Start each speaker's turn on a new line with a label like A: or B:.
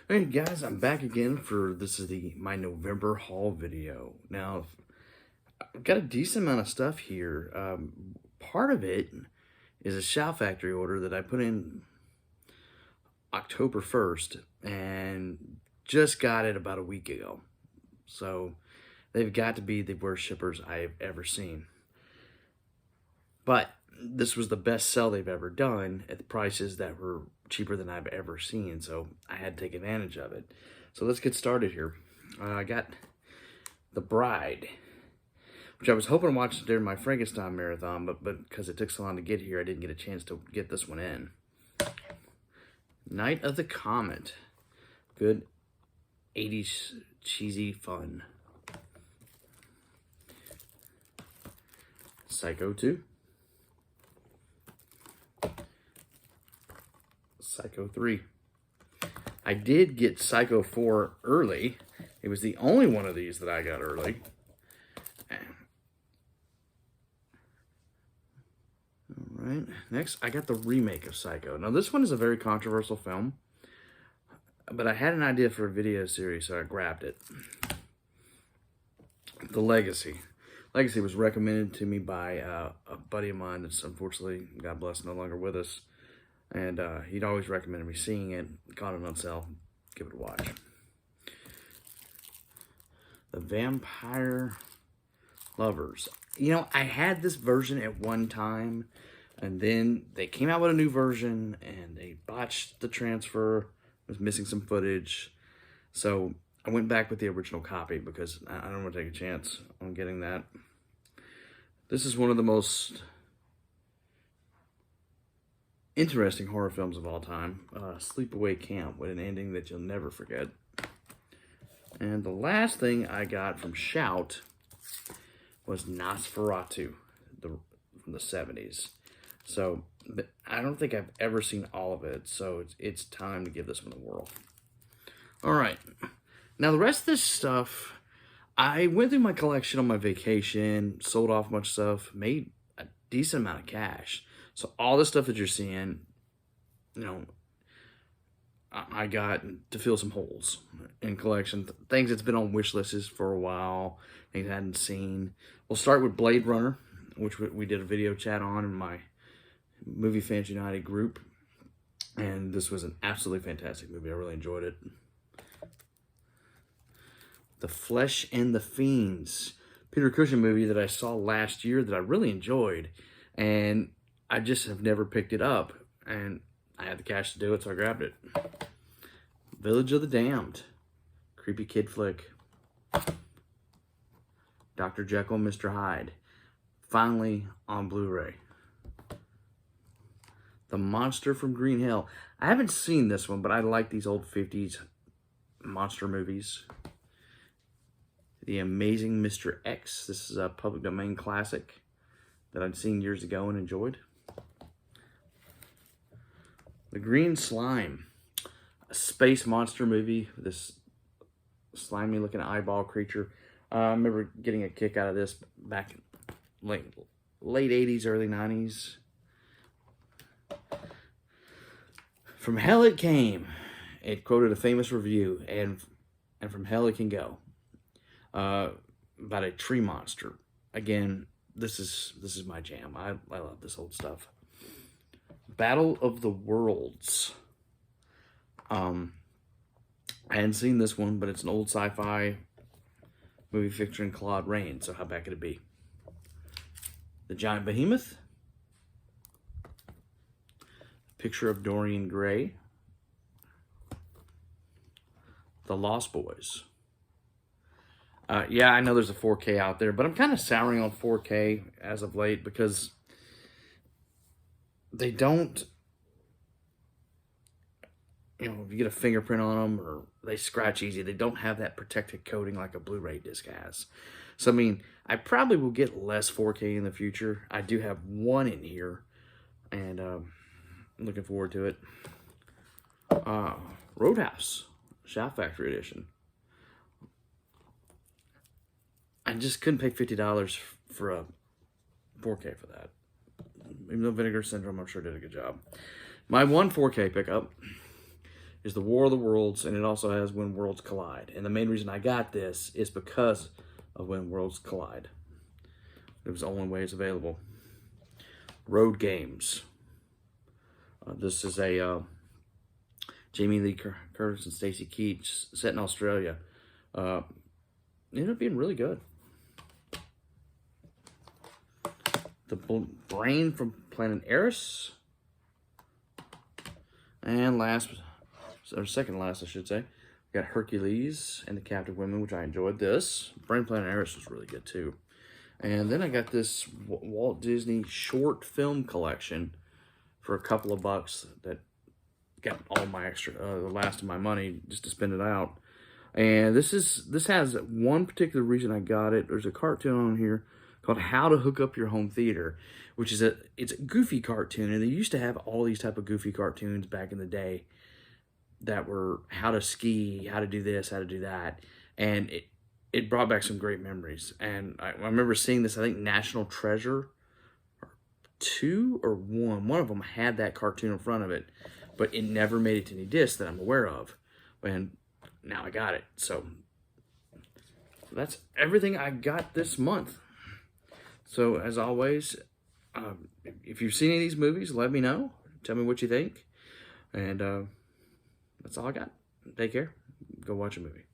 A: Hey guys, I'm back again for my November haul video. Now, I've got a decent amount of stuff here. Part of it is a Shout Factory order that I put in October 1st and just got it about a week ago. So they've got to be the worst shippers I've ever seen. But this was the best sell they've ever done at the prices that were cheaper than I've ever seen. So I had to take advantage of it. So let's get started here. I got The Bride, which I was hoping to watch during my Frankenstein marathon, but because it took so long to get here, I didn't get a chance to get this one in. Night of the Comet. Good 80s cheesy fun. Psycho 2. Psycho 3. I did get Psycho 4 early. It was the only one of these that I got early. Alright, next I got the remake of Psycho. Now this one is a very controversial film, but I had an idea for a video series, so I grabbed it. The Legacy. Legacy was recommended to me by a buddy of mine that's unfortunately, God bless, no longer with us. And he'd always recommended me seeing it. Caught it on sale. Give it a watch. The Vampire Lovers. You know, I had this version at one time, and then they came out with a new version, and they botched the transfer. It was missing some footage. So I went back with the original copy because I don't want to take a chance on getting that. This is one of the most interesting horror films of all time. Sleepaway Camp, with an ending that you'll never forget. And the last thing I got from Shout was Nosferatu from the 70s. So I don't think I've ever seen all of it, so it's time to give this one a whirl. All right. Now the rest of this stuff, I went through my collection on my vacation, sold off much stuff, made a decent amount of cash. So all the stuff that you're seeing, you know, I got to fill some holes in collection. Things that's been on wish lists for a while, things I hadn't seen. We'll start with Blade Runner, which we did a video chat on in my Movie Fans United group. And this was an absolutely fantastic movie. I really enjoyed it. The Flesh and the Fiends, Peter Cushing movie that I saw last year that I really enjoyed. And I just have never picked it up, and I had the cash to do it, so I grabbed it. Village of the Damned, creepy kid flick. Dr. Jekyll and Mr. Hyde, finally on Blu-ray. The Monster from Green Hill. I haven't seen this one, but I like these old 50s monster movies. The Amazing Mr. X. This is a public domain classic that I'd seen years ago and enjoyed. The Green Slime, a space monster movie with this slimy looking eyeball creature. I remember getting a kick out of this back in late 80s, early 90s. From Hell It Came. It quoted a famous review, and From Hell It Can Go. About a tree monster. Again, this is my jam. I love this old stuff. Battle of the Worlds. I hadn't seen this one, but it's an old sci-fi movie featuring Claude Rains, so how bad could it be? The Giant Behemoth. Picture of Dorian Gray. The Lost Boys. Yeah, I know there's a 4K out there, but I'm kind of souring on 4K as of late because they don't, you know, if you get a fingerprint on them or they scratch easy, they don't have that protected coating like a Blu-ray disc has. So, I mean, I probably will get less 4K in the future. I do have one in here, and I'm looking forward to it. Roadhouse, Shout Factory Edition. I just couldn't pay $50 for a 4K for that. Even though Vinegar Syndrome, I'm sure, did a good job. My one 4K pickup is The War of the Worlds, and it also has When Worlds Collide. And the main reason I got this is because of When Worlds Collide. It was the only way it's available. Road Games. This is a Jamie Lee Curtis and Stacy Keach set in Australia. Ended up being really good. The Brain from Planet Eris. And last, or second last, I should say, we got Hercules and the Captive Women, which I enjoyed this. Brain Planet Eris was really good too. And then I got this Walt Disney short film collection for a couple of bucks that got all my extra, the last of my money just to spend it out. And this has one particular reason I got it. There's a cartoon on here called How to Hook Up Your Home Theater, which is it's a goofy cartoon, and they used to have all these type of goofy cartoons back in the day that were how to ski, how to do this, how to do that, and it brought back some great memories. And I remember seeing this, I think National Treasure 2 or 1 of them had that cartoon in front of it, but it never made it to any discs that I'm aware of, and now I got it. So that's everything I got this month. So as always, if you've seen any of these movies, let me know. Tell me what you think. And that's all I got. Take care. Go watch a movie.